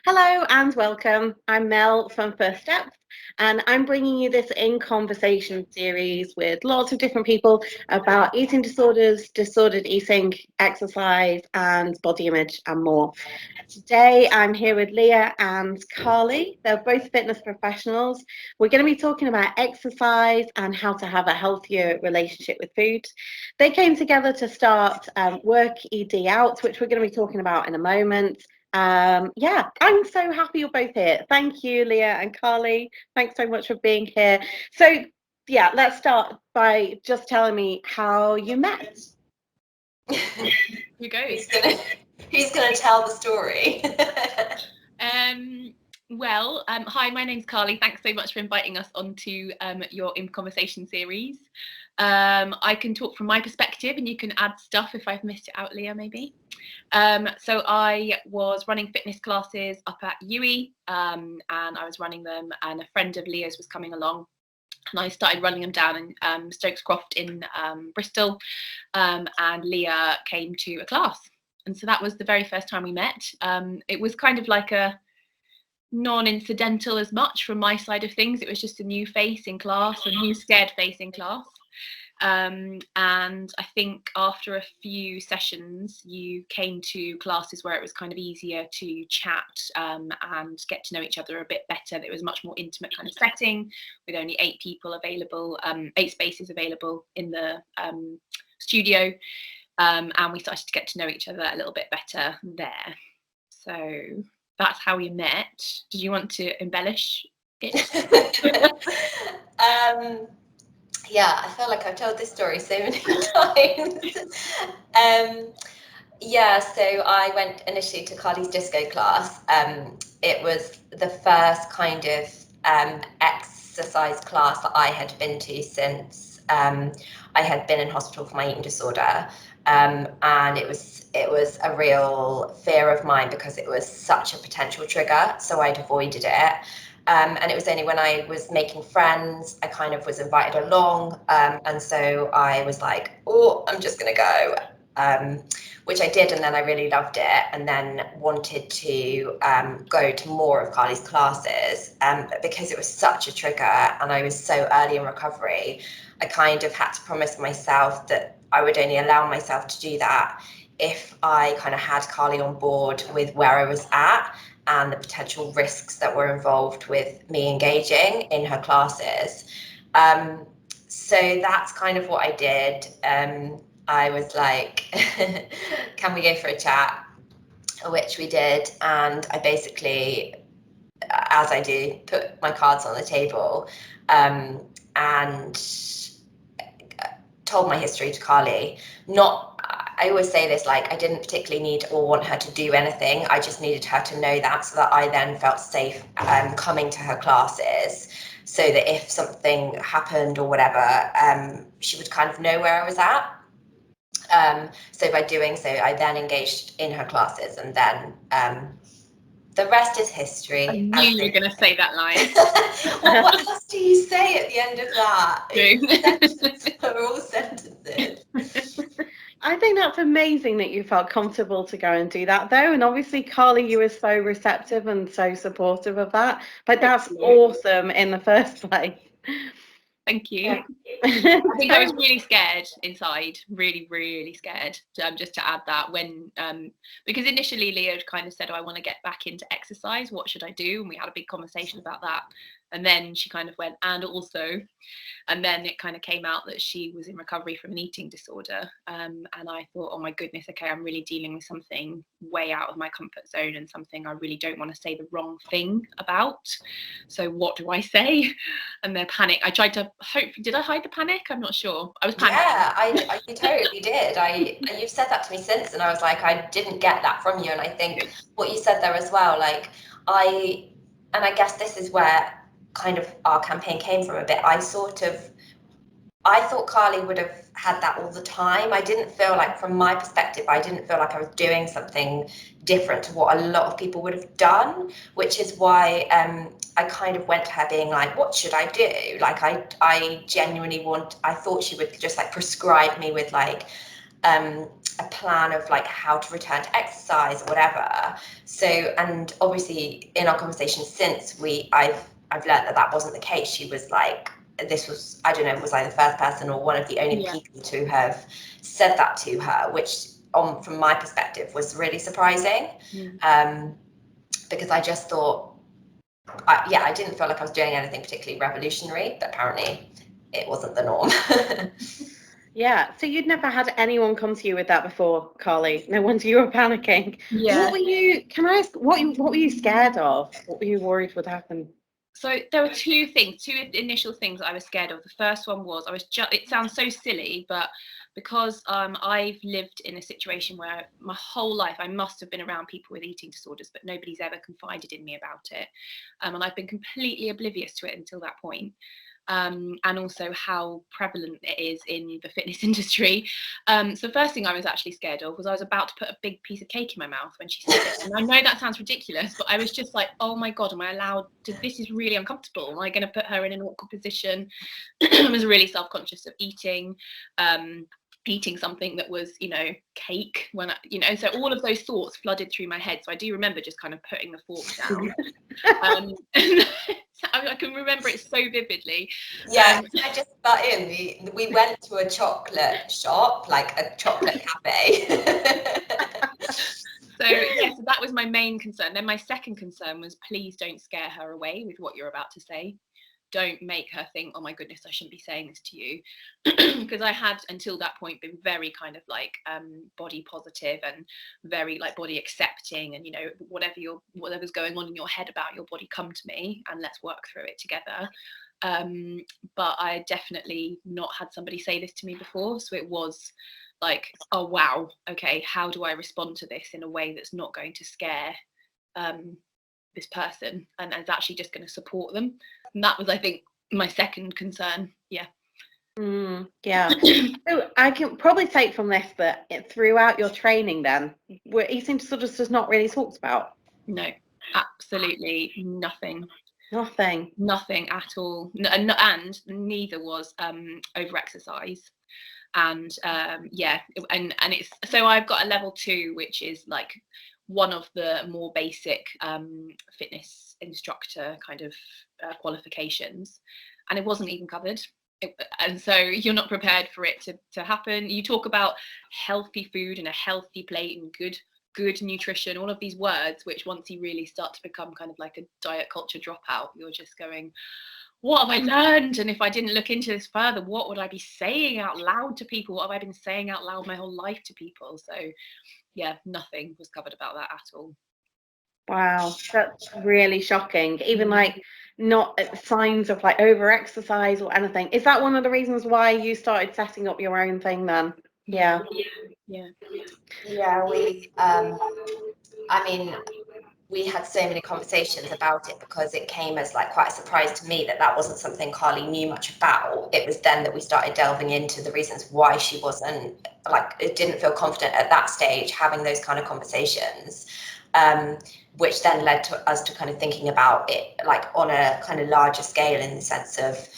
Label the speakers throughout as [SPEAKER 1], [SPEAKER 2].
[SPEAKER 1] Hello and welcome. I'm Mel from First Steps, and I'm bringing you this In Conversation series with lots of different people about eating disorders, disordered eating, exercise, and body image, and more. Today, I'm here with Leah and Carly. They're both fitness professionals. We're going to be talking about exercise and how to have a healthier relationship with food. They came together to start Work ED Out, which we're going to be talking about in a moment. Yeah, I'm so happy you're both here. Thank you, Leah and Carly. Thanks so much for being here. So, yeah, let's start by just telling me how you met.
[SPEAKER 2] Who goes?
[SPEAKER 3] Who's gonna tell the story?
[SPEAKER 2] Hi, my name's Carly. Thanks so much for inviting us onto your In Conversation series. I can talk from my perspective and you can add stuff if I've missed it out, Leah, maybe. So I was running fitness classes up at UWE and I was running them, and a friend of Leah's was coming along. And I started running them down in Stokes Croft in Bristol, and Leah came to a class. And so that was the very first time we met. It was kind of like a non-incidental as much from my side of things. It was just a new face in class, a new scared face in class. And I think after a few sessions, you came to classes where it was kind of easier to chat and get to know each other a bit better. It was a much more intimate kind of setting with only 8 people available, 8 spaces available in the studio. And we started to get to know each other a little bit better there. So that's how we met. Did you want to embellish it?
[SPEAKER 3] Yeah, I feel like I've told this story so many times. Yeah, so I went initially to Carly's disco class. It was the first kind of exercise class that I had been to since I had been in hospital for my eating disorder. And it was a real fear of mine because it was such a potential trigger, so I'd avoided it. And it was only when I was making friends, I kind of was invited along. And so I was like, oh, I'm just going to go, which I did. And then I really loved it, and then wanted to go to more of Carly's classes. But because it was such a trigger and I was so early in recovery, I kind of had to promise myself that I would only allow myself to do that if I kind of had Carly on board with where I was at and the potential risks that were involved with me engaging in her classes. So that's kind of what I did. I was like, can we go for a chat? Which we did. And I basically, as I do, put my cards on the table and told my history to Carly. I always say this, like, I didn't particularly need or want her to do anything. I just needed her to know that, so that I then felt safe coming to her classes, so that if something happened or whatever, she would kind of know where I was at. So by doing so, I then engaged in her classes, and then the rest is history.
[SPEAKER 2] I knew you were going to say that line.
[SPEAKER 3] Well, what else do you say at the end of that? They're all sentences.
[SPEAKER 1] I think that's amazing that you felt comfortable to go and do that, though. And obviously, Carly, you were so receptive and so supportive of that. But that's awesome in the first place.
[SPEAKER 2] Thank you. Yeah. I think I was really scared inside, really, really scared. Just to add that, when because initially Leah kind of said, "Oh, I want to get back into exercise. What should I do?" And we had a big conversation about that. And then she kind of went, and then it kind of came out that she was in recovery from an eating disorder. And I thought, oh my goodness, okay, I'm really dealing with something way out of my comfort zone and something I really don't want to say the wrong thing about. So what do I say? And the panic, I tried to did I hide the panic? I'm not sure. I was panicking.
[SPEAKER 3] Yeah, you totally did. You've said that to me since, and I was like, I didn't get that from you. And I think what you said there as well, like I guess this is where kind of our campaign came from a bit. I thought Carly would have had that all the time. I didn't feel like, from my perspective, I didn't feel like I was doing something different to what a lot of people would have done, which is why I kind of went to her being like, what should I do? Like, I genuinely I thought she would just like prescribe me with like a plan of like how to return to exercise or whatever. So, and obviously in our conversation since, I've learned that wasn't the case. She was like, this was, I don't know, was I the first person or one of the only people to have said that to her, which from my perspective was really surprising. Because I just thought, I didn't feel like I was doing anything particularly revolutionary, but apparently it wasn't the norm.
[SPEAKER 1] Yeah, so you'd never had anyone come to you with that before, Carly? No wonder you were panicking.
[SPEAKER 2] Yeah.
[SPEAKER 1] What were you, can I ask, what were you scared of? What were you worried would happen?
[SPEAKER 2] So there were two initial things I was scared of. The first one was, it sounds so silly, but because I've lived in a situation where my whole life I must have been around people with eating disorders, but nobody's ever confided in me about it. And I've been completely oblivious to it until that point. And also how prevalent it is in the fitness industry. So the first thing I was actually scared of was I was about to put a big piece of cake in my mouth when she said it. And I know that sounds ridiculous, but I was just like, oh my God, am I allowed to, this is really uncomfortable. Am I going to put her in an awkward position? I was really self-conscious of eating something that was, cake so all of those thoughts flooded through my head. So I do remember just kind of putting the fork down. I can remember it so vividly.
[SPEAKER 3] I just butt in. We went to a chocolate shop, like a chocolate cafe.
[SPEAKER 2] So that was my main concern. Then my second concern was, please don't scare her away with what you're about to say. Don't make her think, oh my goodness, I shouldn't be saying this to you. Because I had until that point been very kind of like body positive and very like body accepting, and whatever's going on in your head about your body, come to me and let's work through it together. But I definitely not had somebody say this to me before, so it was like, oh wow, okay, how do I respond to this in a way that's not going to scare this person and is actually just going to support them? And that was, I think, my second concern. Yeah.
[SPEAKER 1] So I can probably take from this that throughout your training then, were eating disorders just not really talked about?
[SPEAKER 2] No, absolutely nothing.
[SPEAKER 1] Nothing
[SPEAKER 2] at all. And neither was over exercise. And and it's, so I've got a level 2, which is like one of the more basic fitness instructor kind of qualifications, and it wasn't even covered. And so you're not prepared for it to happen. You talk about healthy food and a healthy plate and good nutrition, all of these words, which once you really start to become kind of like a diet culture dropout, you're just going, what have I learned? And if I didn't look into this further, what would I be saying out loud to people? What have I been saying out loud my whole life to people? So yeah, nothing was covered about that at all.
[SPEAKER 1] Wow, that's really shocking. Even like not signs of like over exercise or anything. Is that one of the reasons why you started setting up your own thing then? Yeah,
[SPEAKER 3] we had so many conversations about it because it came as like quite a surprise to me that wasn't something Carly knew much about. It was then that we started delving into the reasons why she wasn't, like, it didn't feel confident at that stage having those kind of conversations, which then led to us to kind of thinking about it like on a kind of larger scale, in the sense of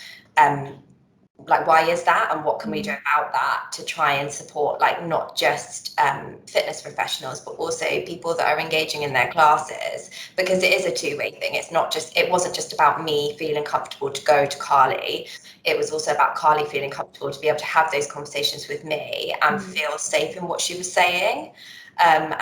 [SPEAKER 3] like, why is that and what can we do about that to try and support like not just fitness professionals but also people that are engaging in their classes, because it is a two-way thing. It wasn't just about me feeling comfortable to go to Carly, it was also about Carly feeling comfortable to be able to have those conversations with me and feel safe in what she was saying, and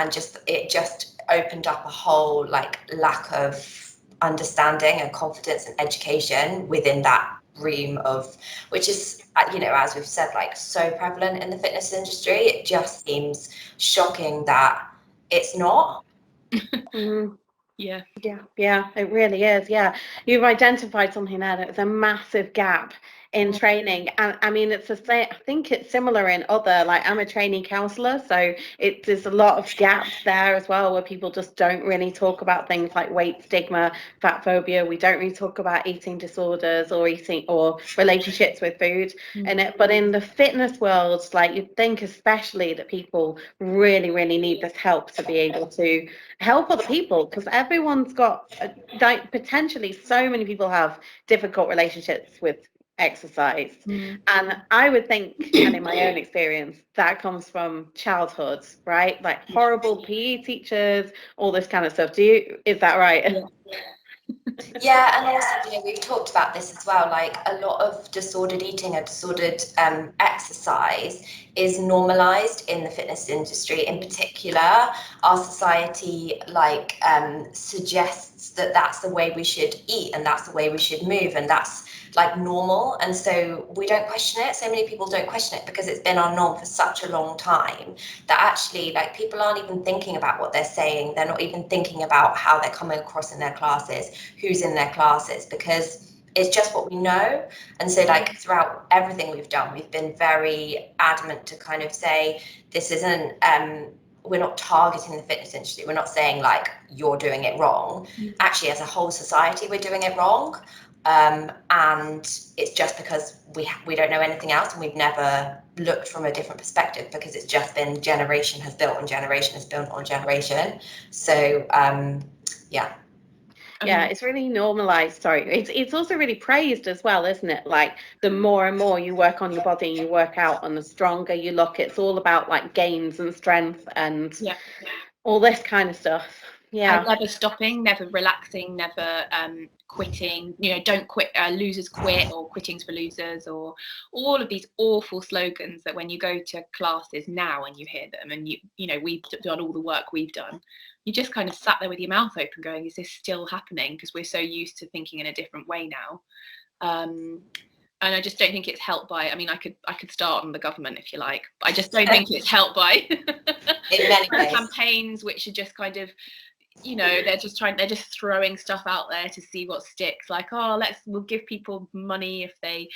[SPEAKER 3] it just opened up a whole like lack of understanding and confidence and education within that realm of, which is, as we've said, like so prevalent in the fitness industry. It just seems shocking that it's not.
[SPEAKER 1] Yeah, it really is. Yeah, you've identified something there that is a massive gap in training, and I mean it's the same. I think it's similar in other, like, I'm a trainee counsellor, so there's a lot of gaps there as well, where people just don't really talk about things like weight stigma, fat phobia. We don't really talk about eating disorders or eating or relationships with food, but in the fitness world, like, you'd think especially that people really need this help to be able to help other people, because everyone's got like potentially so many people have difficult relationships with exercise. And I would think, and in my own experience, that comes from childhood, right? Like horrible PE teachers, all this kind of stuff. Is that right?
[SPEAKER 3] Yeah, and also, we've talked about this as well, like a lot of disordered eating and disordered exercise is normalized in the fitness industry. In particular, our society suggests that that's the way we should eat and that's the way we should move and that's like normal, and so we don't question it. So many people don't question it because it's been our norm for such a long time that actually like people aren't even thinking about what they're saying. They're not even thinking about how they're coming across in their classes, who's in their classes, because it's just what we know. And so like throughout everything we've done, we've been very adamant to kind of say this isn't we're not targeting the fitness industry. We're not saying like you're doing it wrong. Actually, as a whole society, we're doing it wrong. And it's just because we don't know anything else, and we've never looked from a different perspective because it's just been generation has built on generation has built on generation. So yeah.
[SPEAKER 1] Yeah, it's really normalized. Sorry, it's also really praised as well, isn't it? Like the more and more you work on your body and you work out, and the stronger you look, it's all about like gains and strength and all this kind of stuff. Yeah,
[SPEAKER 2] and never stopping, never relaxing, never quitting. Don't quit. Losers quit, or quitting's for losers, or all of these awful slogans that when you go to classes now and you hear them, and we've done all the work we've done. You just kind of sat there with your mouth open going, is this still happening? Because we're so used to thinking in a different way now. And I just don't think it's helped by, I could start on the government if you like, but I just don't think it's helped by campaigns which are just kind of, they're just throwing stuff out there to see what sticks. Like, we'll give people money if they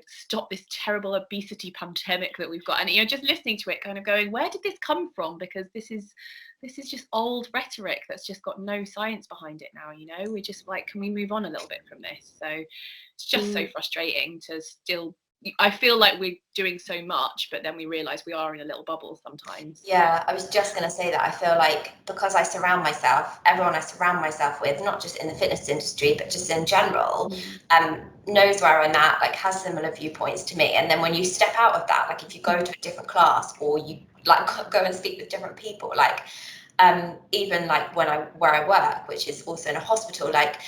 [SPEAKER 2] stop this terrible obesity pandemic that we've got. And just listening to it, kind of going, where did this come from? Because this is just old rhetoric that's just got no science behind it now. We're just like, can we move on a little bit from this? So it's just so frustrating to still, I feel like we're doing so much, but then we realise we are in a little bubble sometimes.
[SPEAKER 3] Yeah, I was just going to say that I feel like because everyone I surround myself with, not just in the fitness industry, but just in general, knows where I'm at, like has similar viewpoints to me. And then when you step out of that, like if you go to a different class or you like go and speak with different people, like even like where I work, which is also in a hospital, like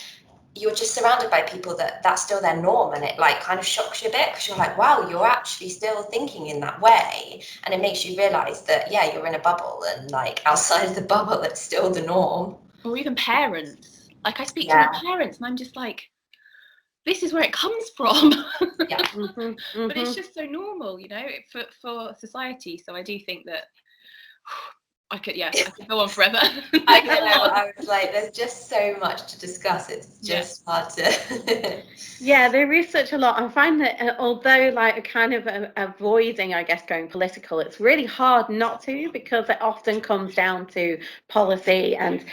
[SPEAKER 3] you're just surrounded by people that's still their norm, and it like kind of shocks you a bit because you're like, wow, you're actually still thinking in that way, and it makes you realize that you're in a bubble, and like outside of the bubble it's still the norm.
[SPEAKER 2] Or even parents, like I speak to my parents and I'm just like, this is where it comes from. But it's just so normal, for society. So I do think that I could go on forever.
[SPEAKER 3] I know. I was like, there's just so much to discuss. It's just hard to.
[SPEAKER 1] Yeah, there is such a lot. I find that although like kind of avoiding, I guess, going political, it's really hard not to, because it often comes down to policy and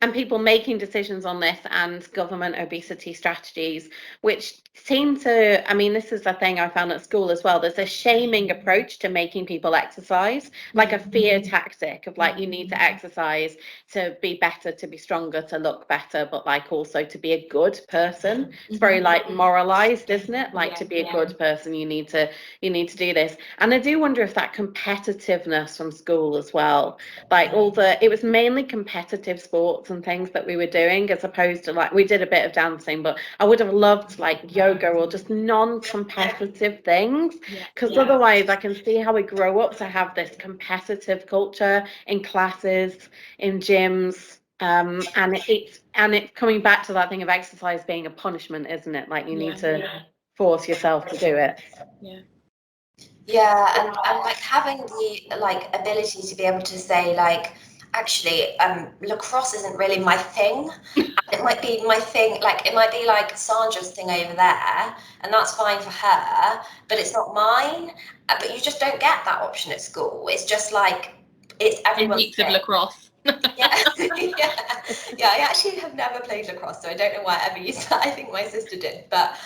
[SPEAKER 1] and people making decisions on this, and government obesity strategies, which seem to, this is a thing I found at school as well. There's a shaming approach to making people exercise, like a fear tactic of like, you need to exercise to be better, to be stronger, to look better, but like also to be a good person. It's very like moralized, isn't it? Like to be a good person, you need to do this. And I do wonder if that competitiveness from school as well, like it was mainly competitive sports and things that we were doing, as opposed to like, we did a bit of dancing, but I would have loved like yoga or just non-competitive things, because otherwise I can see how we grow up to have this competitive culture in classes, in gyms, and it's coming back to that thing of exercise being a punishment, isn't it? Like you need to force yourself to do it.
[SPEAKER 3] Yeah, and like having the like ability to be able to say like, actually, lacrosse isn't really my thing. It might be my thing, like it might be like Sandra's thing over there, and that's fine for her, but it's not mine. But you just don't get that option at school. It's just like it's everyone's
[SPEAKER 2] weeks of lacrosse.
[SPEAKER 3] Yeah, I actually have never played lacrosse, so I don't know why I ever used that. I think my sister did, but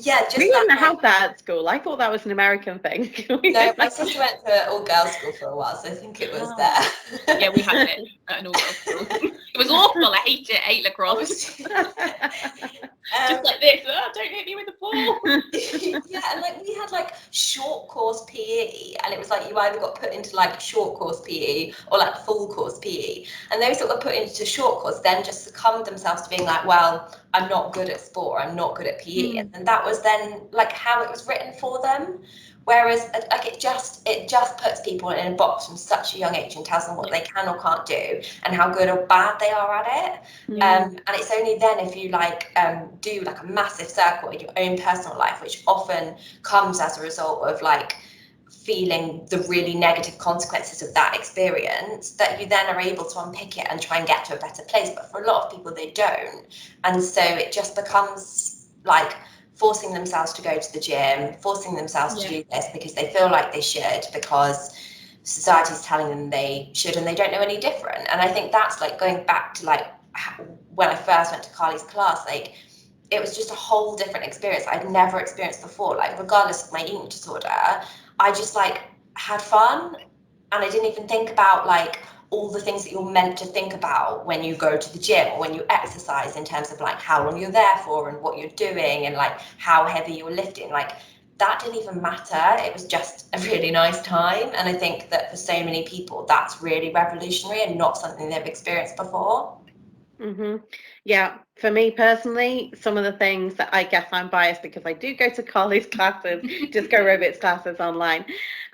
[SPEAKER 3] just
[SPEAKER 1] we didn't have that at school. I thought that was an American thing.
[SPEAKER 3] No, my sister went to all girls school for a while, so I think it was there.
[SPEAKER 2] Yeah, we had it at an all girls school. It was awful. I hate lacrosse. Just like this, don't hit me with the ball.
[SPEAKER 3] Yeah, and like we had like short course PE, and it was like you either got put into like short course PE or like full course PE, and those that were put into short course then just succumbed themselves to being like, well, I'm not good at sport, I'm not good at PE, and that was then like how it was written for them. Whereas like it just puts people in a box from such a young age and tells them what they can or can't do and how good or bad they are at it. And it's only then if you like do like a massive circle in your own personal life, which often comes as a result of like feeling the really negative consequences of that experience, that you then are able to unpick it and try and get to a better place. But for a lot of people, they don't. And so it just becomes like forcing themselves to go to the gym, forcing themselves to do this because they feel like they should, because society's telling them they should and they don't know any different. And I think that's like going back to like when I first went to Carly's class, like it was just a whole different experience I'd never experienced before. Like regardless of my eating disorder, I just like had fun, and I didn't even think about like all the things that you're meant to think about when you go to the gym or when you exercise, in terms of like how long you're there for and what you're doing and like how heavy you're lifting. Like that didn't even matter. It was just a really nice time. And I think that for so many people, that's really revolutionary and not something they've experienced before.
[SPEAKER 1] Yeah, for me personally, some of the things that I guess I'm biased because I do go to Carly's classes, disco aerobics classes online,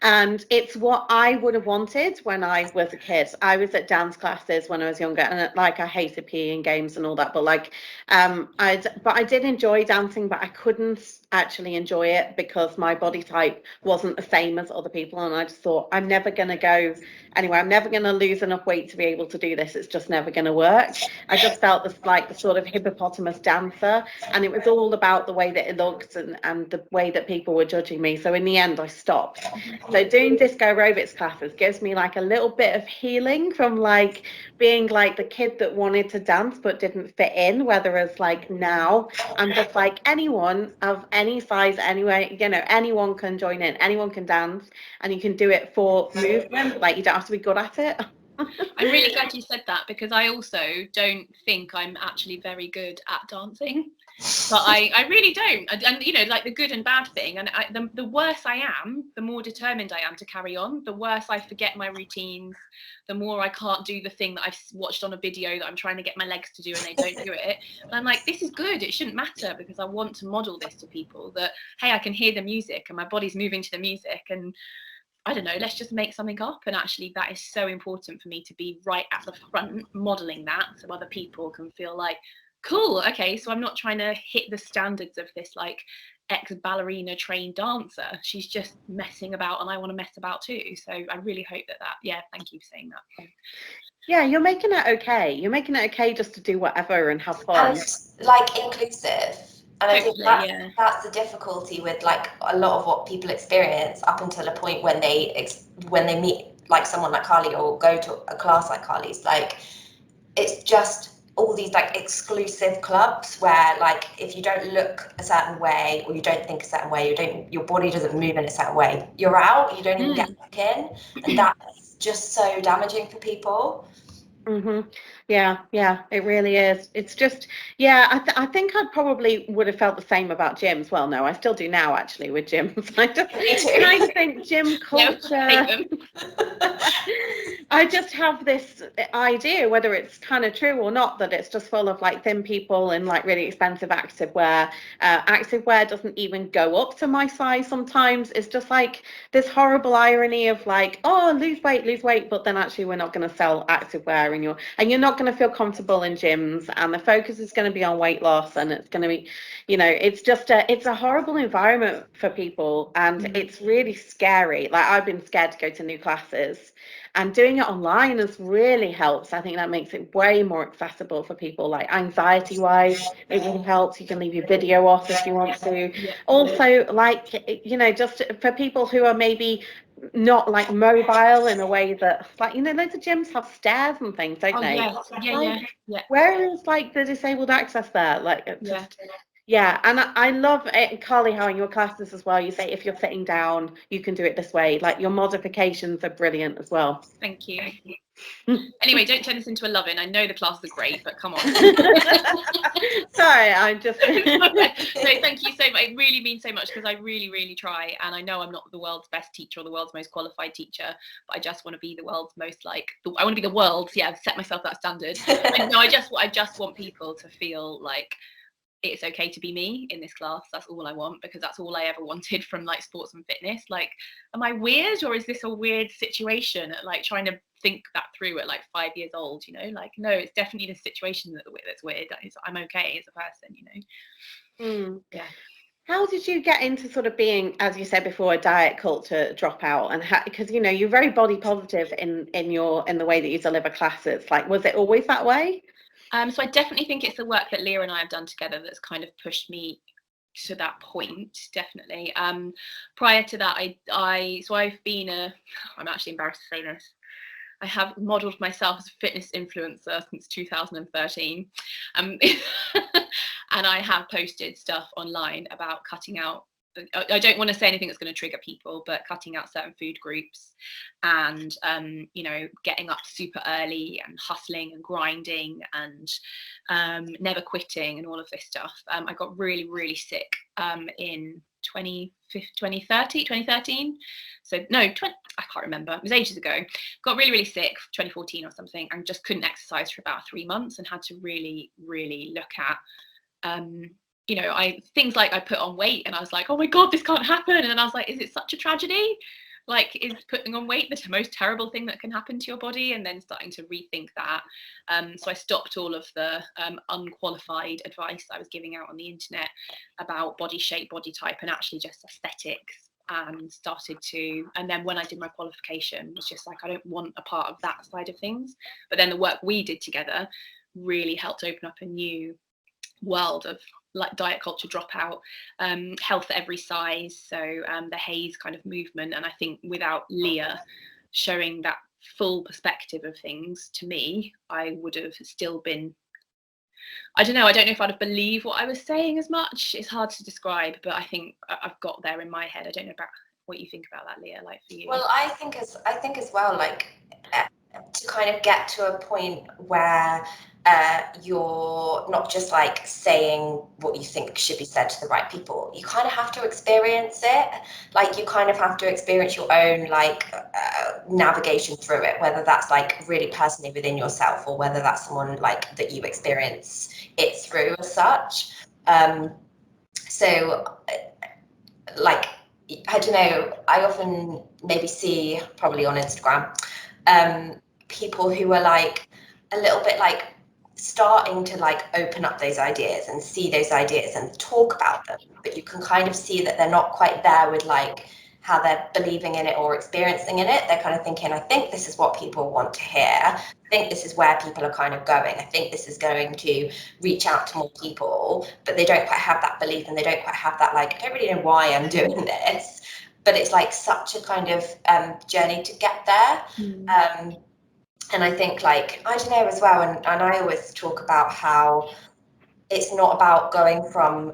[SPEAKER 1] and it's what I would have wanted when I was a kid. I was at dance classes when I was younger, and like I hated PE and games and all that, but like I did enjoy dancing, but I couldn't actually enjoy it because my body type wasn't the same as other people, and I just thought I'm never going to go anyway. I'm never going to lose enough weight to be able to do this. It's just never going to work. I just felt this like the sort of hippopotamus dancer, and it was all about the way that it looked and the way that people were judging me. So in the end I stopped. So doing disco aerobics classes gives me like a little bit of healing from like being like the kid that wanted to dance but didn't fit in, whereas like now I'm just like anyone of any size anyway, you know, anyone can join in, anyone can dance, and you can do it for movement. Like you don't have to be good at it.
[SPEAKER 2] I'm really glad you said that, because I also don't think I'm actually very good at dancing, but I really don't. And you know, like the good and bad thing, and the worse I am, the more determined I am to carry on. The worse I forget my routines, the more I can't do the thing that I've watched on a video that I'm trying to get my legs to do and they don't do it. And I'm like, this is good, it shouldn't matter, because I want to model this to people that, hey, I can hear the music and my body's moving to the music, and I don't know, let's just make something up. And actually that is so important for me to be right at the front modeling that, so other people can feel like, cool, okay, so I'm not trying to hit the standards of this like ex-ballerina trained dancer. She's just messing about and I want to mess about too. So I really hope that yeah, thank you for saying that.
[SPEAKER 1] Yeah, you're making it okay. You're making it okay just to do whatever and have fun.
[SPEAKER 3] And like inclusive. And I think that's the difficulty with like a lot of what people experience up until a point when they meet like someone like Carly or go to a class like Carly's. Like it's just all these like exclusive clubs where like if you don't look a certain way or you don't think a certain way, your body doesn't move in a certain way, you're out. You don't even get back in, and that's just so damaging for people.
[SPEAKER 1] Yeah, it really is. It's just, yeah, I think I probably would have felt the same about gyms. Well, no, I still do now actually with gyms. I just kind of think gym culture. I just have this idea, whether it's kind of true or not, that it's just full of like thin people in like really expensive activewear. Activewear doesn't even go up to my size sometimes. It's just like this horrible irony of like, oh, lose weight, but then actually we're not going to sell activewear, and you're not going to feel comfortable in gyms, and the focus is going to be on weight loss, and it's going to be, you know, it's just it's a horrible environment for people, and it's really scary. Like I've been scared to go to new classes, and doing it online has really helped. I think that makes it way more accessible for people, like anxiety wise. It really helps. You can leave your video off if you want to. Also, like, you know, just for people who are maybe not like mobile in a way that, like, you know, loads of gyms have stairs and things, don't they?
[SPEAKER 2] Yeah.
[SPEAKER 1] Where is like the disabled access there? Like, just, Yeah, and I love it, Carly, how in your classes as well, you say if you're sitting down, you can do it this way. Like your modifications are brilliant as well.
[SPEAKER 2] Thank you. Anyway, don't turn this into a love-in. I know the classes are great, but come on.
[SPEAKER 1] Sorry, I'm just.
[SPEAKER 2] No, thank you so much. It really means so much because I really, really try. And I know I'm not the world's best teacher or the world's most qualified teacher, but I just want to be the world's most I want to be the world's, set myself that standard. And no, I just want people to feel like it's okay to be me in this class. That's all I want, because that's all I ever wanted from like sports and fitness. Like, am I weird, or is this a weird situation? Like trying to think that through at like 5 years old, like, no, it's definitely the situation that's weird. I'm okay as a person,
[SPEAKER 1] Yeah. How did you get into sort of being, as you said before, a diet culture dropout? And because you're very body positive in the way that you deliver classes. Like, was it always that way?
[SPEAKER 2] So I definitely think it's the work that Leah and I have done together that's kind of pushed me to that point, definitely. Prior to that, I've been I'm actually embarrassed to say this, I have modelled myself as a fitness influencer since 2013. And I have posted stuff online about cutting out, I don't want to say anything that's going to trigger people, but cutting out certain food groups and, getting up super early and hustling and grinding and never quitting and all of this stuff. I got really, really sick in 2013. So no, I can't remember. It was ages ago. Got really, really sick, 2014 or something, and just couldn't exercise for about 3 months and had to really, really look at things like I put on weight and I was like, oh my God, this can't happen. And then I was like, is it such a tragedy? Like, is putting on weight the most terrible thing that can happen to your body? And then starting to rethink that. So I stopped all of the unqualified advice I was giving out on the internet about body shape, body type, and actually just aesthetics. And and then when I did my qualification, was just like, I don't want a part of that side of things. But then the work we did together really helped open up a new world of like diet culture dropout, health at every size, so the Haze kind of movement. And I think without Leah showing that full perspective of things to me, I would have still been, I don't know if I'd have believed what I was saying as much. It's hard to describe, but I think I've got there in my head. I don't know about what you think about that, Leah, like for you.
[SPEAKER 3] Well, I think as well, like to kind of get to a point where you're not just like saying what you think should be said to the right people. You kind of have to experience it. Like you kind of have to experience your own like navigation through it, whether that's like really personally within yourself or whether that's someone like that you experience it through as such. So like, I don't know, I often maybe see probably on Instagram people who are like a little bit like starting to like open up those ideas and see those ideas and talk about them, but you can kind of see that they're not quite there with like how they're believing in it or experiencing in it. They're kind of thinking, I think this is what people want to hear. I think this is where people are kind of going. I think this is going to reach out to more people, but they don't quite have that belief and they don't quite have that like, I don't really know why I'm doing this, but it's like such a kind of journey to get there. And I think like, I don't know as well, and I always talk about how it's not about going from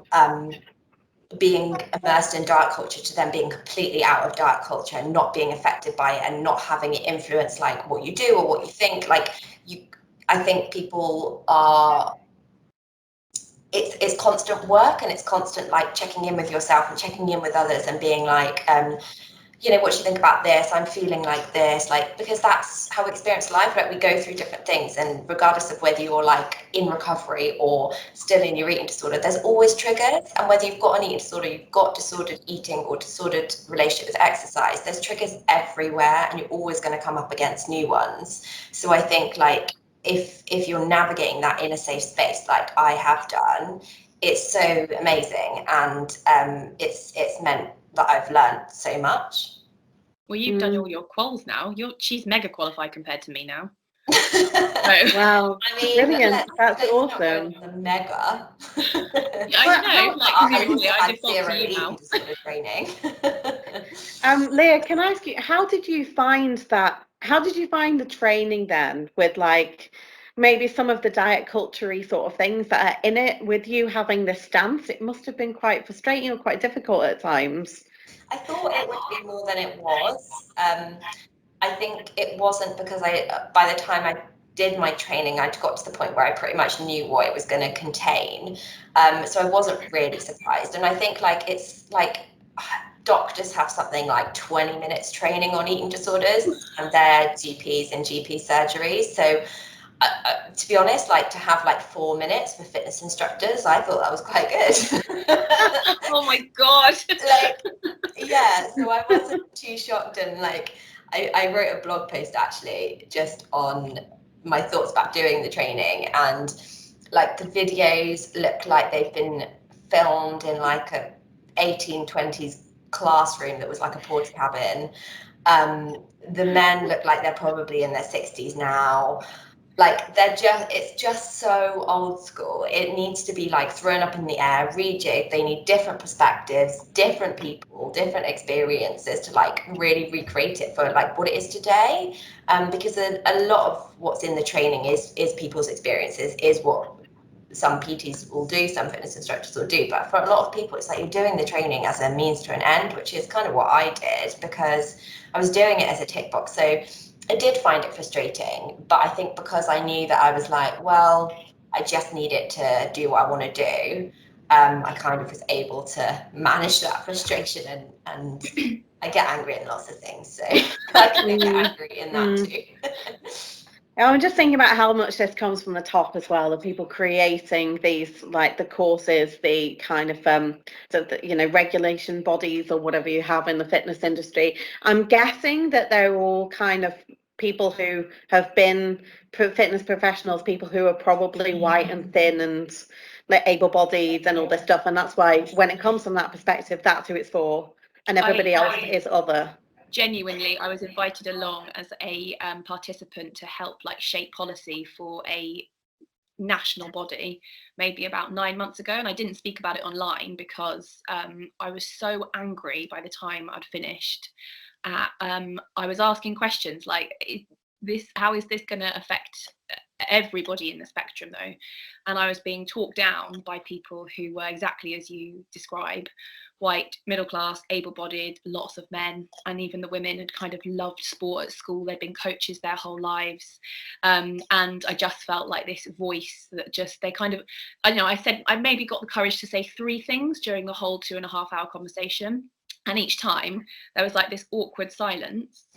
[SPEAKER 3] being immersed in diet culture to then being completely out of diet culture and not being affected by it and not having it influence like what you do or what you think. Like I think people are, it's constant work and it's constant like checking in with yourself and checking in with others and being like, what do you think about this? I'm feeling like this, like, because that's how we experience life. Like we go through different things, and regardless of whether you're like in recovery or still in your eating disorder, there's always triggers. And whether you've got an eating disorder, you've got disordered eating or disordered relationship with exercise, there's triggers everywhere, and you're always going to come up against new ones. So I think like if you're navigating that in a safe space, like I have done, it's so amazing, and it's meant that I've learned so much.
[SPEAKER 2] Well, you've done all your quals now. She's mega qualified compared to me now.
[SPEAKER 1] Wow, I mean, brilliant. That's awesome.
[SPEAKER 3] The mega.
[SPEAKER 2] Yeah, I know. Like seriously, I default to you now.
[SPEAKER 3] Training.
[SPEAKER 1] Leah, can I ask you, how did you find that? How did you find the training then? With like, maybe some of the diet culture-y sort of things that are in it with you having this stance? It must have been quite frustrating or quite difficult at times.
[SPEAKER 3] I thought it would be more than it was. I think it wasn't because by the time I did my training, I'd got to the point where I pretty much knew what it was going to contain. So I wasn't really surprised. And I think like it's like doctors have something like 20 minutes training on eating disorders, and they're GPs in GP surgeries. So to be honest, like to have like 4 minutes for fitness instructors, I thought that was quite good.
[SPEAKER 2] Oh my God.
[SPEAKER 3] Like, yeah, so I wasn't too shocked, and like I wrote a blog post actually just on my thoughts about doing the training, and like the videos look like they've been filmed in like a 1820s classroom that was like a porta cabin. The men look like they're probably in their 60s now. Like it's just so old school. It needs to be like thrown up in the air, rejigged. They need different perspectives, different people, different experiences to like really recreate it for like what it is today. Because a lot of what's in the training is people's experiences, is what some PTs will do, some fitness instructors will do. But for a lot of people, it's like you're doing the training as a means to an end, which is kind of what I did because I was doing it as a tick box. So I did find it frustrating, but I think because I knew that I was like, well, I just need it to do what I want to do, I kind of was able to manage that frustration, and I get angry in lots of things, so I can get angry in that too.
[SPEAKER 1] I'm just thinking about how much this comes from the top as well, of people creating these, like the courses, the kind of regulation bodies or whatever you have in the fitness industry. I'm guessing that they're all kind of people who have been fitness professionals, people who are probably white and thin and like able-bodied and all this stuff, and that's why when it comes from that perspective, that's who it's for, and everybody else is other.
[SPEAKER 2] Genuinely, I was invited along as a participant to help like shape policy for a national body maybe about 9 months ago, and I didn't speak about it online because I was so angry by the time I'd finished. I was asking questions like, how is this going to affect everybody in the spectrum though? And I was being talked down by people who were exactly as you describe, white, middle class, able-bodied, lots of men, and even the women had kind of loved sport at school. They'd been coaches their whole lives, and I just felt like this voice that just they kind of, I don't know, I maybe got the courage to say 3 things during the whole 2.5-hour conversation, and each time there was like this awkward silence,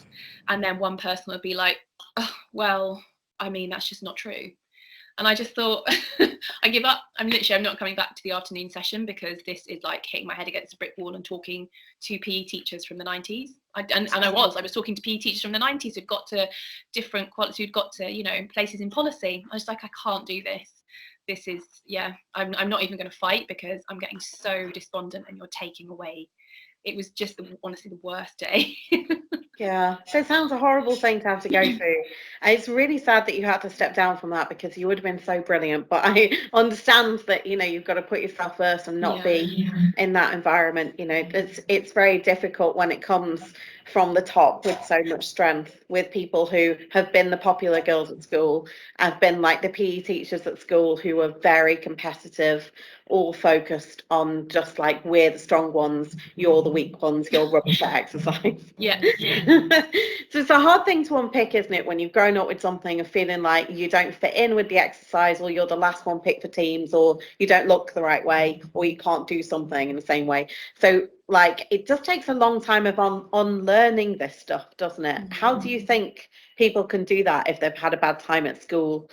[SPEAKER 2] and then one person would be like, oh, well, I mean, that's just not true. And I just thought, I give up. I'm not coming back to the afternoon session because this is like hitting my head against a brick wall and talking to PE teachers from the 90s. I was talking to PE teachers from the 90s who'd got to different qualities, who'd got to, places in policy. I was like, I can't do this. This is, I'm not even going to fight because I'm getting so despondent and you're taking away. It was just honestly the worst day.
[SPEAKER 1] Yeah, so it sounds a horrible thing to have to go through. And it's really sad that you had to step down from that because you would have been so brilliant. But I understand that, you've got to put yourself first and not be in that environment. It's very difficult when it comes from the top with so much strength, with people who have been the popular girls at school, have been like the PE teachers at school who are very competitive, all focused on just like, we're the strong ones, you're the weak ones, you're rubbish at exercise.
[SPEAKER 2] Yeah.
[SPEAKER 1] So it's a hard thing to unpick, isn't it, when you've grown up with something and feeling like you don't fit in with the exercise, or you're the last one picked for teams, or you don't look the right way, or you can't do something in the same way. So like, it just takes a long time of unlearning this stuff, doesn't it? How do you think people can do that if they've had a bad time at school?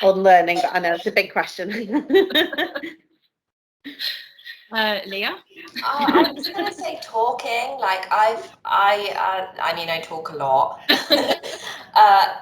[SPEAKER 1] Unlearning, I know it's a big question.
[SPEAKER 2] Leah?
[SPEAKER 3] I was going to say talking. Like I talk a lot,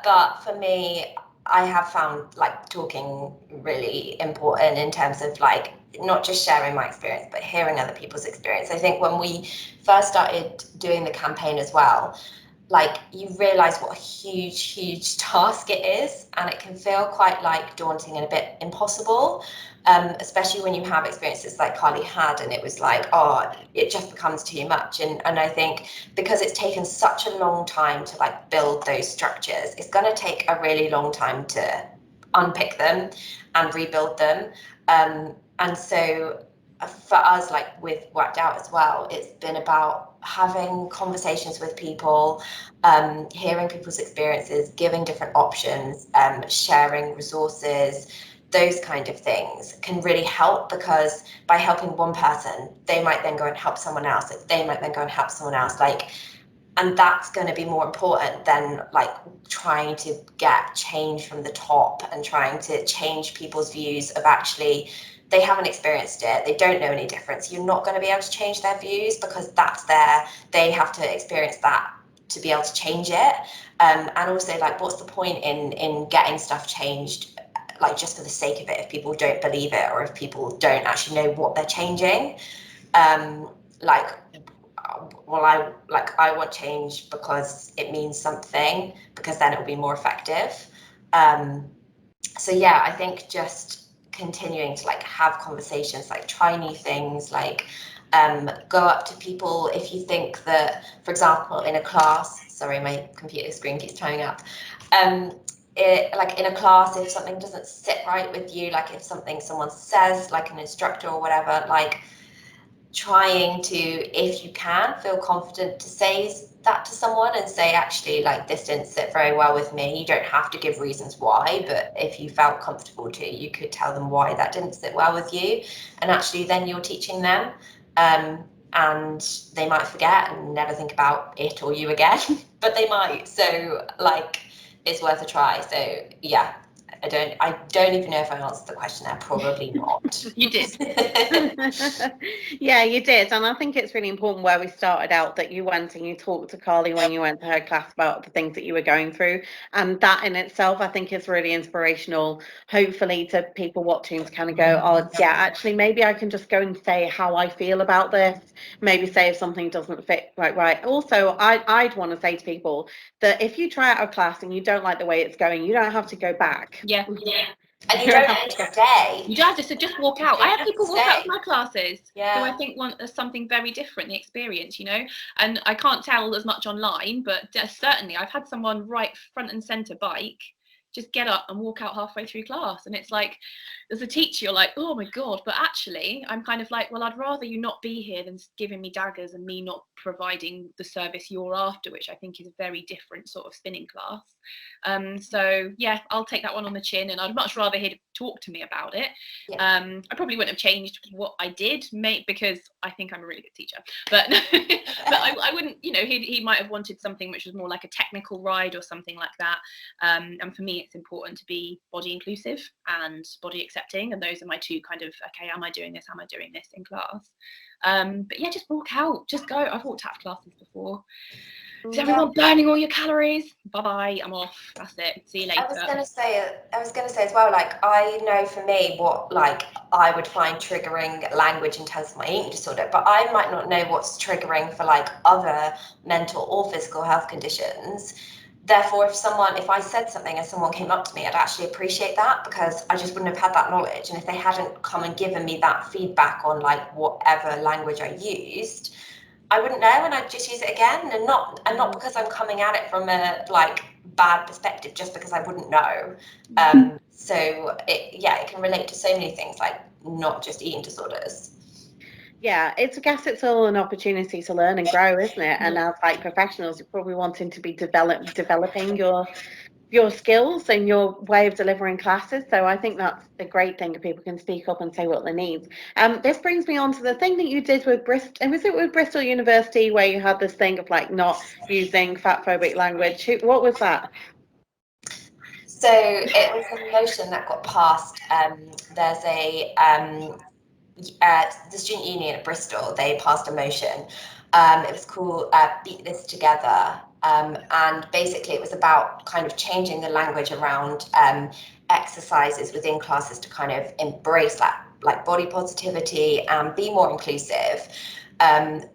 [SPEAKER 3] but for me, I have found like talking really important in terms of like not just sharing my experience, but hearing other people's experience. I think when we first started doing the campaign as well, like you realize what a huge task it is, and it can feel quite like daunting and a bit impossible, especially when you have experiences like Carly had, and it was like, oh, it just becomes too much. And I think because it's taken such a long time to like build those structures, it's going to take a really long time to unpick them and rebuild them. And so for us, like with Worked Out as well, it's been about having conversations with people, hearing people's experiences, giving different options, sharing resources. Those kind of things can really help, because by helping one person, they might then go and help someone else. They might then go and help someone else. And that's going to be more important than like trying to get change from the top and trying to change people's views of actually they haven't experienced it, they don't know any difference. You're not going to be able to change their views, because they have to experience that to be able to change it. And also, like, what's the point in getting stuff changed, like just for the sake of it, if people don't believe it or if people don't actually know what they're changing? I want change because it means something, because then it will be more effective. So yeah, I think just continuing to like have conversations, like try new things, like go up to people if you think that, for example, in a class, sorry, my computer screen keeps turning up. Like in a class, if something doesn't sit right with you, like if someone says, like an instructor or whatever, like trying to, if you can, feel confident to say that to someone and say, actually, like, this didn't sit very well with me. You don't have to give reasons why, but if you felt comfortable to, you could tell them why that didn't sit well with you. And actually then you're teaching them, and they might forget and never think about it or you again, but they might. So like, it's worth a try. So yeah, I don't even know if I answered the question there. Probably not.
[SPEAKER 2] You did.
[SPEAKER 1] Yeah, you did. And I think it's really important where we started out, that you went and you talked to Carly when you went to her class about the things that you were going through. And that in itself, I think is really inspirational, hopefully, to people watching, to kind of go, oh, yeah, actually, maybe I can just go and say how I feel about this. Maybe say if something doesn't fit right. Also, I'd want to say to people that if you try out a class and you don't like the way it's going, you don't have to go back.
[SPEAKER 2] Yeah.
[SPEAKER 3] And you don't have to stay.
[SPEAKER 2] You don't have to just walk out. I have people walk out of my classes who I
[SPEAKER 3] Yeah.
[SPEAKER 2] think want something very different, the experience, you know. And I can't tell as much online, but certainly I've had someone right front and center bike just get up and walk out halfway through class, and it's like, as a teacher, you're like, oh my god. But actually, I'm kind of like, well, I'd rather you not be here than giving me daggers and me not providing the service you're after, which I think is a very different sort of spinning class. So yeah, I'll take that one on the chin, and I'd much rather hear talk to me about it.
[SPEAKER 3] Yeah.
[SPEAKER 2] I probably wouldn't have changed what I did, because I think I'm a really good teacher, but but I wouldn't, you know, he might have wanted something which was more like a technical ride or something like that. And for me, it's important to be body inclusive and body accepting, and those are my two kind of, okay, am I doing this in class? But yeah, just walk out, just go. I've walked out of classes before. Is everyone burning all your calories? Bye-bye, I'm off. That's it. See you later.
[SPEAKER 3] I was gonna say as well, like, I know for me what, like, I would find triggering language in terms of my eating disorder, but I might not know what's triggering for like other mental or physical health conditions. Therefore, if I said something and someone came up to me, I'd actually appreciate that, because I just wouldn't have had that knowledge. And if they hadn't come and given me that feedback on like whatever language I used, I wouldn't know, and I'd just use it again, and not because I'm coming at it from a like bad perspective, just because I wouldn't know. So it can relate to so many things, like not just eating disorders.
[SPEAKER 1] Yeah, I guess it's all an opportunity to learn and grow, isn't it? And as like professionals, you're probably wanting to be developing your skills and your way of delivering classes. So I think that's a great thing if people can speak up and say what they need. This brings me on to the thing that you did with Bristol, and was it with Bristol University, where you had this thing of like not using fat phobic language? What was that?
[SPEAKER 3] So it was a motion that got passed. There's the student union at Bristol, they passed a motion. It was called Beat This Together. And basically it was about kind of changing the language around exercises within classes to kind of embrace that, like, body positivity and be more inclusive. And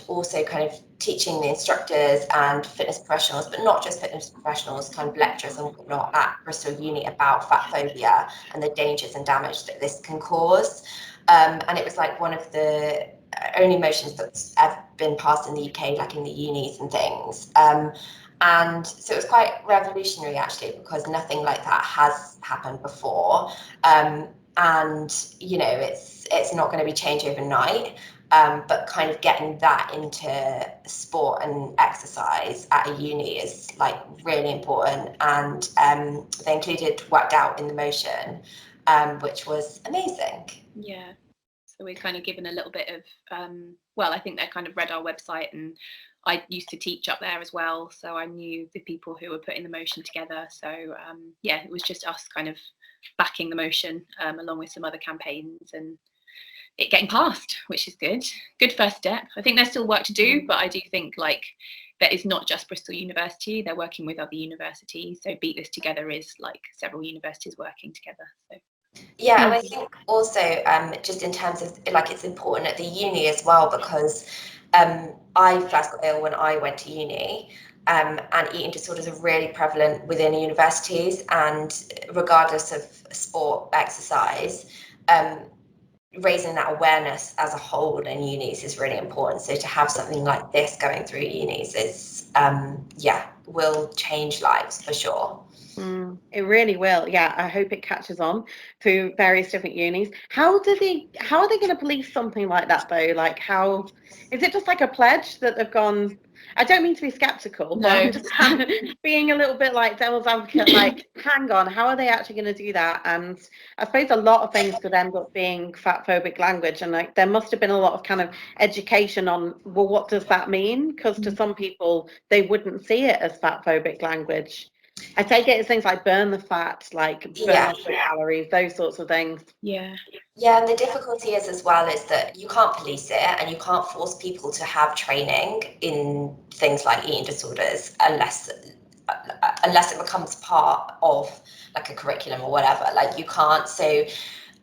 [SPEAKER 3] also kind of teaching the instructors and fitness professionals, but not just fitness professionals, kind of lecturers and whatnot at Bristol Uni about fat phobia and the dangers and damage that this can cause. And it was like one of the only motions that's ever been passed in the UK, like in the unis and things. And so it was quite revolutionary, actually, because nothing like that has happened before. And, you know, it's not going to be changed overnight. But kind of getting that into sport and exercise at a uni is like really important. And they included worked out in the motion, which was amazing.
[SPEAKER 2] Yeah. So we're kind of given a little bit of, well, I think they kind of read our website, and I used to teach up there as well. So I knew the people who were putting the motion together. So yeah, it was just us kind of backing the motion along with some other campaigns, and it getting passed, which is good first step. I think there's still work to do, but I do think like that is not just Bristol University, they're working with other universities. So Beat This Together is like several universities working together. So
[SPEAKER 3] yeah, and I think also just in terms of like it's important at the uni as well, because I first got ill when I went to uni. And eating disorders are really prevalent within universities, and regardless of sport, exercise, raising that awareness as a whole in unis is really important. So to have something like this going through unis is, will change lives for sure.
[SPEAKER 1] It really will. Yeah, I hope it catches on through various different unis. How are they going to police something like that though? Like, how is it just like a pledge that they've gone? I don't mean to be skeptical, but I'm just kind of being a little bit like devil's advocate, like, hang on, how are they actually going to do that? And I suppose a lot of things could end up being fat phobic language, and like there must have been a lot of kind of education on, well, what does that mean? Because to some people they wouldn't see it as fat phobic language. I take it as things like burn the fat, like burn off the calories, those sorts of things.
[SPEAKER 2] Yeah.
[SPEAKER 3] Yeah, and the difficulty is as well is that you can't police it, and you can't force people to have training in things like eating disorders unless it becomes part of like a curriculum or whatever. Like you can't. So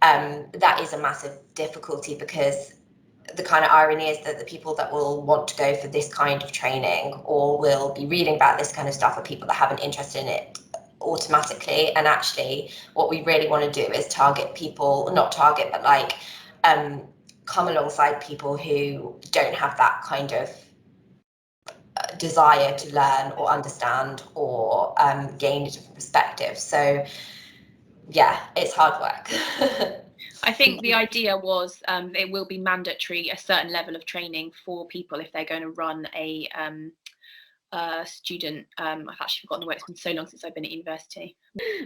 [SPEAKER 3] that is a massive difficulty, because the kind of irony is that the people that will want to go for this kind of training or will be reading about this kind of stuff are people that have an interest in it automatically. And actually what we really want to do is target people, not target, but like come alongside people who don't have that kind of desire to learn or understand or gain a different perspective. So yeah, it's hard work.
[SPEAKER 2] I think the idea was it will be mandatory a certain level of training for people if they're going to run a student. I've actually forgotten the word. It's been so long since I've been at university.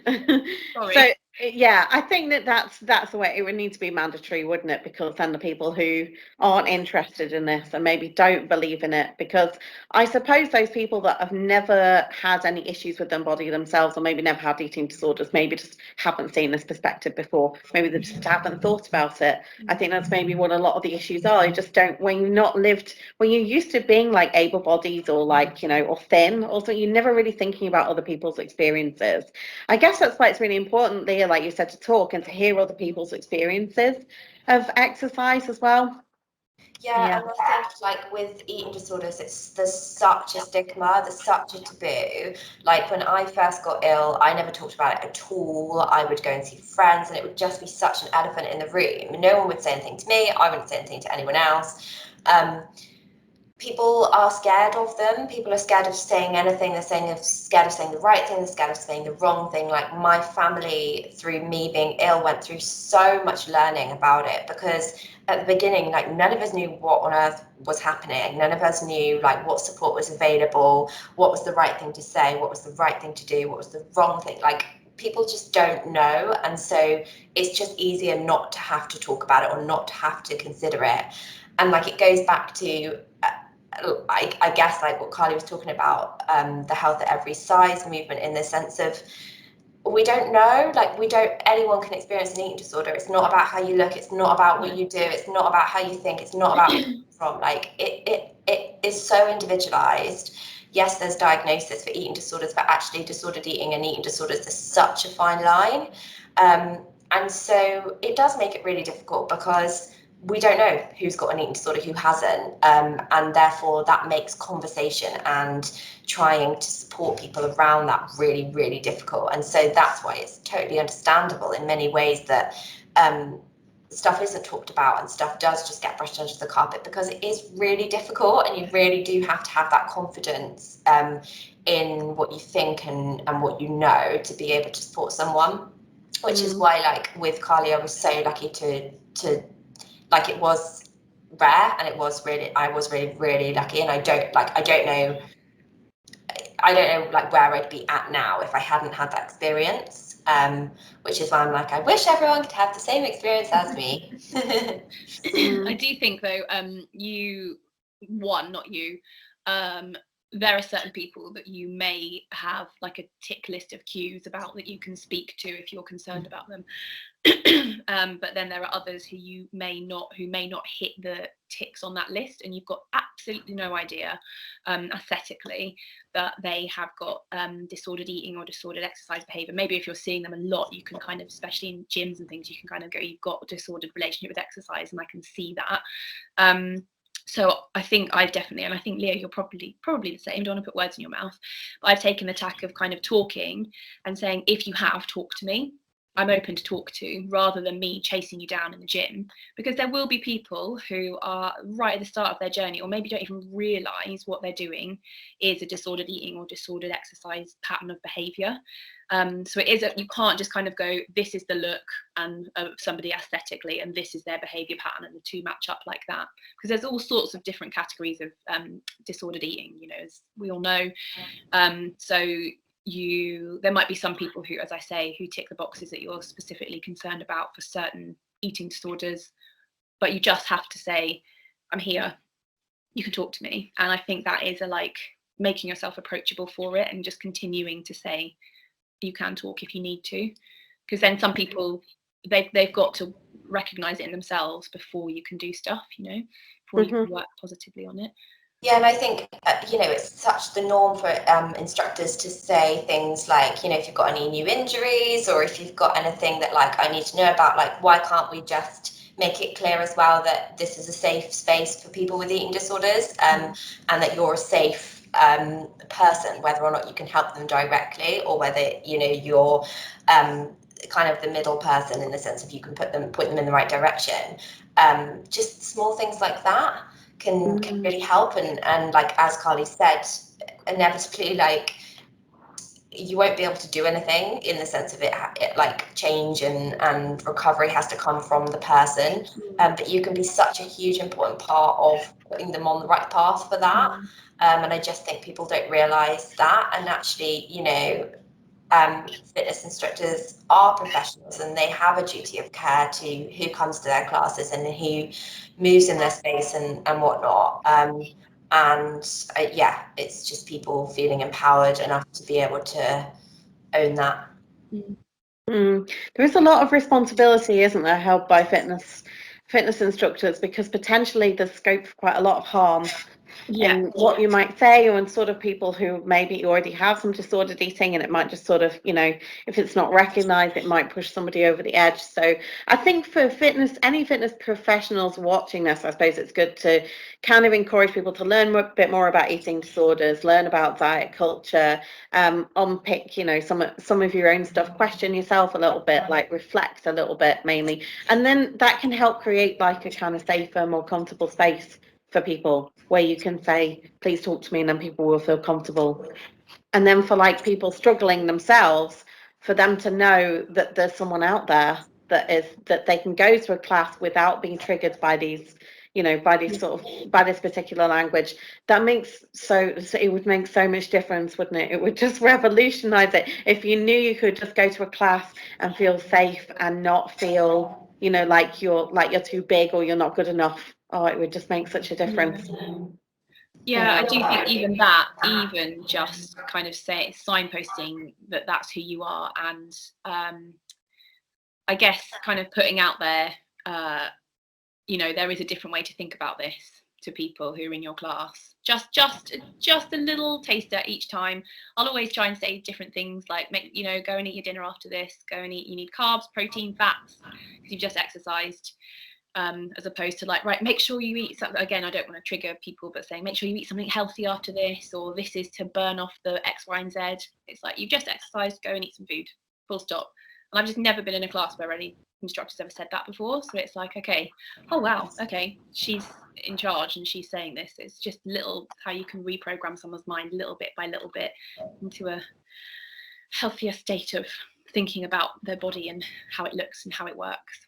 [SPEAKER 2] Sorry.
[SPEAKER 1] So yeah, I think that's the way it would need to be mandatory, wouldn't it? Because then the people who aren't interested in this and maybe don't believe in it, because I suppose those people that have never had any issues with their body themselves, or maybe never had eating disorders, maybe just haven't seen this perspective before, maybe they just haven't thought about it. I think that's maybe what a lot of the issues are. You just don't, when you're used to being like able-bodied or like, you know, or thin, also you're never really thinking about other people's experiences. I guess that's why it's really important, Leah, like you said, to talk and to hear other people's experiences of exercise as well.
[SPEAKER 3] Yeah, and I think like with eating disorders, there's such a stigma, there's such a taboo. Like when I first got ill, I never talked about it at all. I would go and see friends, and it would just be such an elephant in the room. No one would say anything to me. I wouldn't say anything to anyone else. People are scared of them. People are scared of saying anything. They're scared of saying the right thing. They're scared of saying the wrong thing. Like my family, through me being ill, went through so much learning about it, because at the beginning, like none of us knew what on earth was happening. None of us knew like what support was available, what was the right thing to say, what was the right thing to do, what was the wrong thing. Like people just don't know. And so it's just easier not to have to talk about it or not to have to consider it. And like it goes back to I guess like what Carly was talking about, the health at every size movement, in the sense of we don't know, like anyone can experience an eating disorder. It's not about how you look, it's not about what you do, it's not about how you think, it's not about where you're from. Like it is so individualized. Yes, there's diagnosis for eating disorders, but actually disordered eating and eating disorders is such a fine line. And so it does make it really difficult, because we don't know who's got an eating disorder, who hasn't, and therefore that makes conversation and trying to support people around that really, really difficult. And so that's why it's totally understandable in many ways that stuff isn't talked about and stuff does just get brushed under the carpet, because it is really difficult, and you really do have to have that confidence in what you think and what you know to be able to support someone, which is why, like, with Carly, I was so lucky to like, it was rare, and I was really lucky, and I don't know like where I'd be at now if I hadn't had that experience, which is why I'm like, I wish everyone could have the same experience as me.
[SPEAKER 2] I do think though, not you, there are certain people that you may have like a tick list of cues about that you can speak to if you're concerned about them. But then there are others who may not hit the ticks on that list, and you've got absolutely no idea aesthetically that they have got disordered eating or disordered exercise behavior. Maybe if you're seeing them a lot, you can kind of, especially in gyms and things, you can kind of go, you've got a disordered relationship with exercise, and I can see that. So I think I've definitely, and I think Leah, you're probably the same, don't want to put words in your mouth, but I've taken the tack of kind of talking and saying, if you have, talk to me. I'm open to talk to, rather than me chasing you down in the gym, because there will be people who are right at the start of their journey, or maybe don't even realise what they're doing is a disordered eating or disordered exercise pattern of behaviour. So it is you can't just kind of go, this is the look and somebody aesthetically, and this is their behaviour pattern, and the two match up like that, because there's all sorts of different categories of disordered eating, you know, as we all know. So there might be some people who, as I say, who tick the boxes that you're specifically concerned about for certain eating disorders, but you just have to say, I'm here, you can talk to me. And I think that is making yourself approachable for it, and just continuing to say you can talk if you need to, because then some people, they've got to recognize it in themselves before you can do stuff, you know, before you can work positively on it.
[SPEAKER 3] Yeah, and I think, you know, it's such the norm for instructors to say things like, you know, if you've got any new injuries, or if you've got anything that, like, I need to know about, like, why can't we just make it clear as well that this is a safe space for people with eating disorders, and that you're a safe person, whether or not you can help them directly, or whether, you know, you're kind of the middle person in the sense of you can point them in the right direction. Just small things like that can really help, and like, as Carly said, inevitably, like, you won't be able to do anything in the sense of it like, change and recovery has to come from the person, but you can be such a huge important part of putting them on the right path for that. And I just think people don't realize that, and actually, you know, fitness instructors are professionals, and they have a duty of care to who comes to their classes and who moves in their space and whatnot. Yeah, it's just people feeling empowered enough to be able to own that.
[SPEAKER 1] There is a lot of responsibility, isn't there, held by fitness instructors, because potentially there's scope for quite a lot of harm in what you might say, or in sort of people who maybe already have some disordered eating, and it might just sort of, you know, if it's not recognized, it might push somebody over the edge. So I think for any fitness professionals watching this, I suppose it's good to kind of encourage people to learn a bit more about eating disorders, learn about diet culture, unpick, you know, some of your own stuff, question yourself a little bit, like reflect a little bit mainly, and then that can help create like a kind of safer, more comfortable space for people where you can say, please talk to me, and then people will feel comfortable. And then for like people struggling themselves, for them to know that there's someone out there that they can go to a class without being triggered by these, you know, by this particular language. That makes it would make so much difference, wouldn't it? It would just revolutionize it if you knew you could just go to a class and feel safe and not feel, you know, like you're too big or you're not good enough. Oh, it would just make such a difference.
[SPEAKER 2] Yeah, I do think even just kind of signposting that that's who you are, and I guess kind of putting out there, you know, there is a different way to think about this to people who are in your class. Just a little taster each time. I'll always try and say different things, like, you know, go and eat your dinner after this. Go and eat. You need carbs, protein, fats, because you've just exercised. As opposed to like, right, make sure you eat something. Again, I don't want to trigger people, but saying make sure you eat something healthy after this, or this is to burn off the X, Y, and Z. It's like, you've just exercised, go and eat some food, full stop. And I've just never been in a class where instructor's ever said that before. So it's like, okay, oh wow, okay, she's in charge and she's saying this. It's just little how you can reprogram someone's mind little bit by little bit into a healthier state of thinking about their body and how it looks and how it works.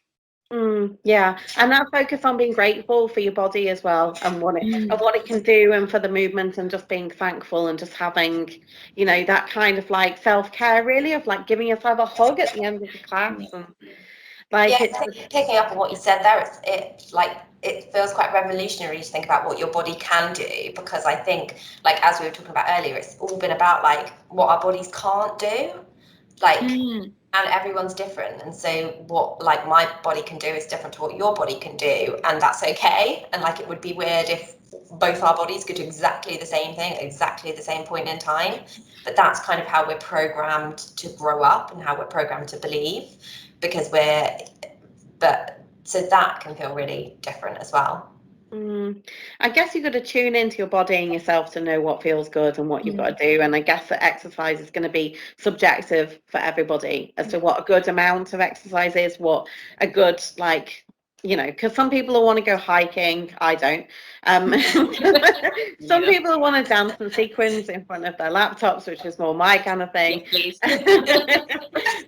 [SPEAKER 1] Yeah, and that focus on being grateful for your body as well, and what it can do, and for the movement, and just being thankful, and just having, you know, that kind of like self-care, really, of like giving yourself a hug at the end of the class. And like,
[SPEAKER 3] I think picking up on what you said there, it feels quite revolutionary to think about what your body can do, because I think, like, as we were talking about earlier, it's all been about like what our bodies can't do, like, and everyone's different, and so what like my body can do is different to what your body can do, and that's okay. And like, it would be weird if both our bodies could do exactly the same thing at exactly the same point in time, but that's kind of how we're programmed to grow up and how we're programmed to believe, because so that can feel really different as well.
[SPEAKER 1] I guess you've got to tune into your body and yourself to know what feels good and what you've got to do. And I guess that exercise is going to be subjective for everybody as to what a good amount of exercise is, what a good, like, you know, because some people will want to go hiking. I don't. Some people want to dance and sequins in front of their laptops, which is more my kind of thing.
[SPEAKER 2] Yes, please.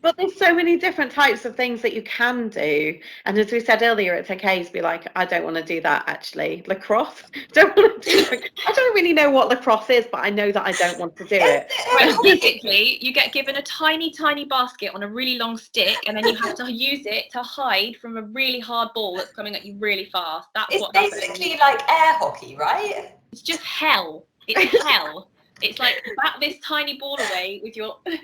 [SPEAKER 1] But there's so many different types of things that you can do. And as we said earlier, it's okay to be like, I don't want to do that, actually. Lacrosse? Don't want to do I don't really know what lacrosse is, but I know that I don't want to do it.
[SPEAKER 2] Well, basically, you get given a tiny, tiny basket on a really long stick, and then you have to use it to hide from a really hard ball that's coming at you really fast. That's what happens.
[SPEAKER 3] It's basically like air hockey, right?
[SPEAKER 2] It's just hell. It's hell. It's like bat this tiny ball away with your and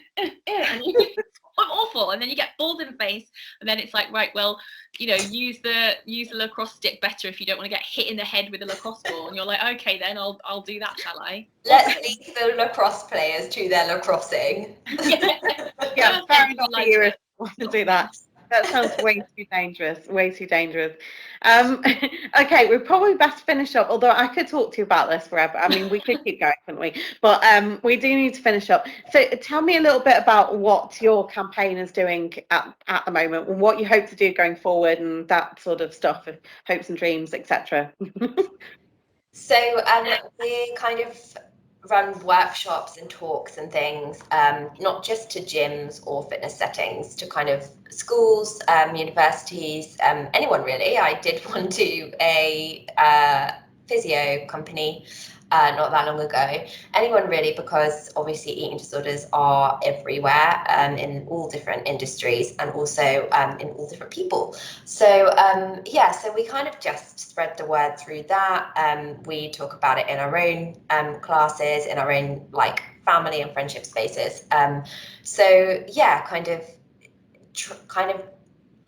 [SPEAKER 2] it's awful, and then you get balls in the face, and then it's like, right, well, you know, use the lacrosse stick better if you don't want to get hit in the head with a lacrosse ball. And you're like, okay, then I'll do that, shall I?
[SPEAKER 3] Let's leave the lacrosse players to their lacrossing.
[SPEAKER 1] Yeah, fair enough for you if you want to do that. That sounds way too dangerous, way too dangerous. Okay, we probably best finish up, although I could talk to you about this forever. I mean, we could keep going, couldn't we? But we do need to finish up. So tell me a little bit about what your campaign is doing at the moment, and what you hope to do going forward, and that sort of stuff, hopes and dreams, etc.
[SPEAKER 3] So we kind of run workshops and talks and things, not just to gyms or fitness settings, to kind of schools, universities, anyone really. I did one to a physio company not that long ago. Anyone really, because obviously eating disorders are everywhere, in all different industries, and also in all different people. So so we kind of just spread the word through that. We talk about it in our own classes, in our own like family and friendship spaces. So yeah, kind of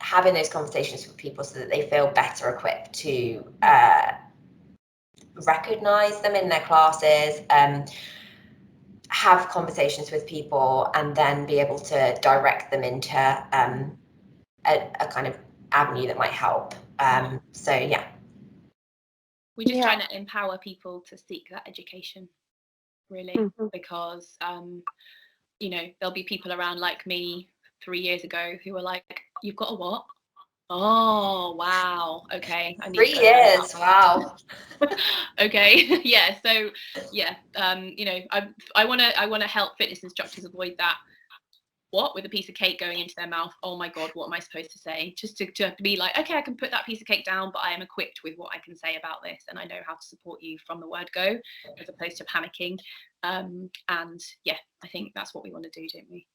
[SPEAKER 3] having those conversations with people so that they feel better equipped to recognize them in their classes, have conversations with people, and then be able to direct them into a kind of avenue that might help. So yeah,
[SPEAKER 2] we're just trying to empower people to seek that education, really, because you know, there'll be people around like me 3 years ago who were like, you've got a what? Oh wow, okay. I need
[SPEAKER 3] 3 years, wow.
[SPEAKER 2] Okay. Yeah, so yeah, you know, I want to help fitness instructors avoid that what with a piece of cake going into their mouth. Oh my god, what am I supposed to say? Just to be like, okay, I can put that piece of cake down, but I am equipped with what I can say about this, and I know how to support you from the word go, as opposed to panicking. And yeah, I think that's what we want to do, don't we?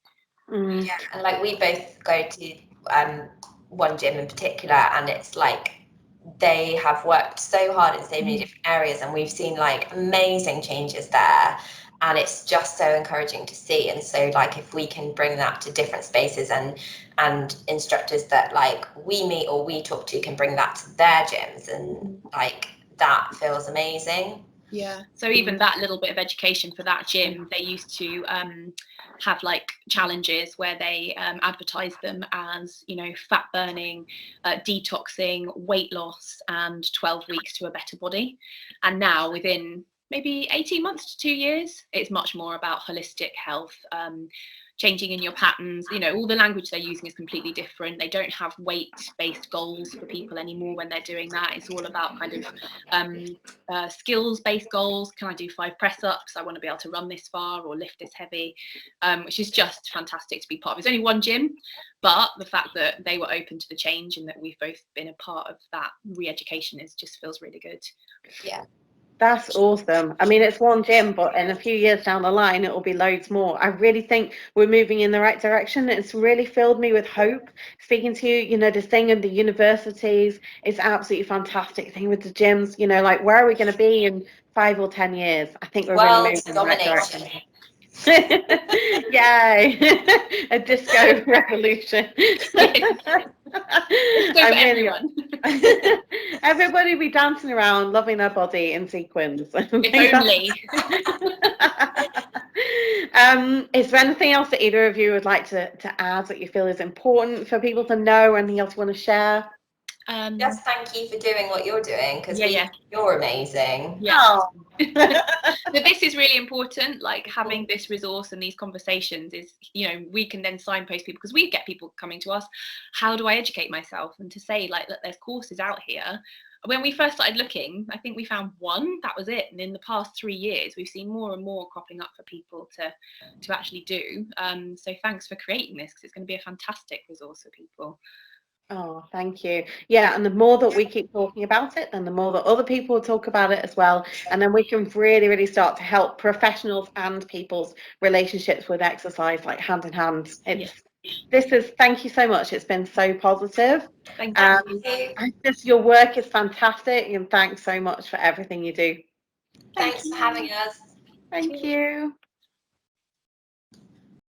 [SPEAKER 3] Yeah, and like we both go to one gym in particular, and it's like they have worked so hard in so many different areas, and we've seen like amazing changes there, and it's just so encouraging to see. And so like, if we can bring that to different spaces, and instructors that like we meet or we talk to can bring that to their gyms, and like that feels amazing.
[SPEAKER 2] Yeah, so even that little bit of education for that gym, they used to have like challenges where they advertise them as, you know, fat burning, detoxing, weight loss, and 12 weeks to a better body. And now within maybe 18 months to 2 years. It's much more about holistic health, changing in your patterns. You know, all the language they're using is completely different. They don't have weight-based goals for people anymore when they're doing that. It's all about kind of skills-based goals. Can I do 5 press-ups? I want to be able to run this far or lift this heavy, which is just fantastic to be part of. It's only one gym, but the fact that they were open to the change and that we've both been a part of that re-education just feels really good.
[SPEAKER 3] Yeah.
[SPEAKER 1] That's awesome. I mean, it's one gym, but in a few years down the line, it will be loads more. I really think we're moving in the right direction. It's really filled me with hope. Speaking to you, you know, this thing in the universities is absolutely fantastic thing with the gyms. You know, like where are we going to be in 5 or 10 years? I think we're really moving in the right direction. Yay! A disco revolution.
[SPEAKER 2] Disco for everyone.
[SPEAKER 1] Everybody be dancing around, loving their body in sequins.
[SPEAKER 2] If only.
[SPEAKER 1] Is there anything else that either of you would like to add that you feel is important for people to know? Anything else you want to share?
[SPEAKER 3] Just thank you for doing what you're doing, because you're amazing.
[SPEAKER 2] Yeah.
[SPEAKER 1] Oh.
[SPEAKER 2] But this is really important, like having this resource and these conversations is, you know, we can then signpost people, because we get people coming to us, how do I educate myself? And to say, like, look, there's courses out here. When we first started looking, I think we found one, that was it. And in the past 3 years, we've seen more and more cropping up for people to actually do. So thanks for creating this, because it's going to be a fantastic resource for people.
[SPEAKER 1] Oh, thank you. Yeah, and the more that we keep talking about it, then the more that other people will talk about it as well. And then we can really, really start to help professionals and people's relationships with exercise, like hand in hand. Thank you so much. It's been so positive.
[SPEAKER 2] Thank you.
[SPEAKER 1] Your work is fantastic, and thanks so much for everything you do.
[SPEAKER 3] Thanks for having us.
[SPEAKER 1] Thank you.